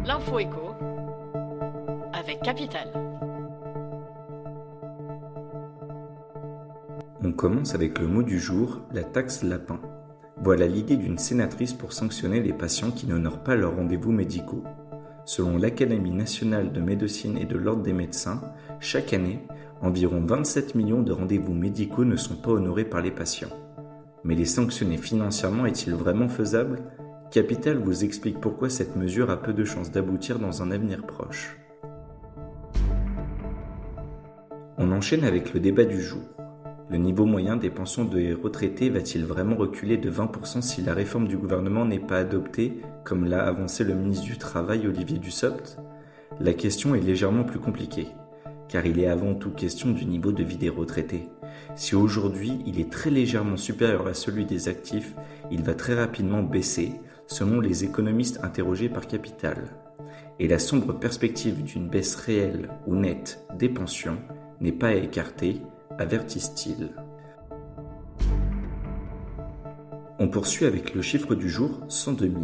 L'info écho avec Capital. On commence avec le mot du jour, la taxe lapin. Voilà l'idée d'une sénatrice pour sanctionner les patients qui n'honorent pas leurs rendez-vous médicaux. Selon l'Académie nationale de médecine et de l'Ordre des médecins, chaque année, environ 27 millions de rendez-vous médicaux ne sont pas honorés par les patients. Mais les sanctionner financièrement est-il vraiment faisable ? Capital vous explique pourquoi cette mesure a peu de chances d'aboutir dans un avenir proche. On enchaîne avec le débat du jour. Le niveau moyen des pensions des retraités va-t-il vraiment reculer de 20% si la réforme du gouvernement n'est pas adoptée, comme l'a avancé le ministre du Travail Olivier Dussopt ? La question est légèrement plus compliquée, car il est avant tout question du niveau de vie des retraités. Si aujourd'hui il est très légèrement supérieur à celui des actifs, il va très rapidement baisser, selon les économistes interrogés par Capital. Et la sombre perspective d'une baisse réelle ou nette des pensions n'est pas à écarter, avertissent-ils. On poursuit avec le chiffre du jour 102 000.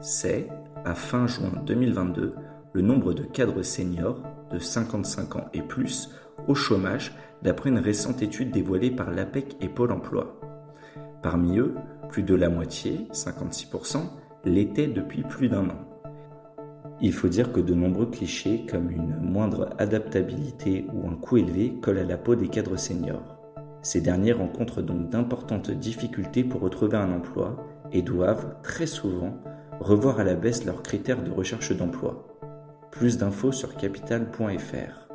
C'est, à fin juin 2022, le nombre de cadres seniors de 55 ans et plus au chômage d'après une récente étude dévoilée par l'APEC et Pôle emploi. Parmi eux, plus de la moitié, 56%, l'étaient depuis plus d'un an. Il faut dire que de nombreux clichés comme une moindre adaptabilité ou un coût élevé collent à la peau des cadres seniors. Ces derniers rencontrent donc d'importantes difficultés pour retrouver un emploi et doivent, très souvent, revoir à la baisse leurs critères de recherche d'emploi. Plus d'infos sur capital.fr.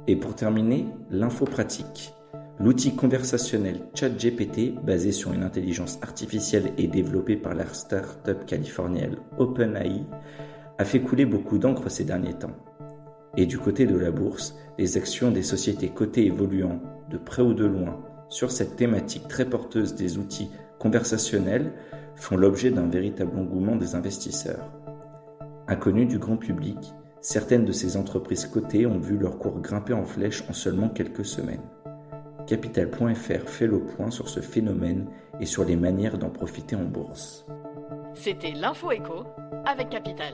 Et pour terminer, l'info pratique. L'outil conversationnel ChatGPT, basé sur une intelligence artificielle et développé par la start-up californienne OpenAI, a fait couler beaucoup d'encre ces derniers temps. Et du côté de la bourse, les actions des sociétés cotées évoluant de près ou de loin sur cette thématique très porteuse des outils conversationnels font l'objet d'un véritable engouement des investisseurs. Inconnues du grand public, certaines de ces entreprises cotées ont vu leur cours grimper en flèche en seulement quelques semaines. Capital.fr fait le point sur ce phénomène et sur les manières d'en profiter en bourse. C'était l'info écho avec Capital.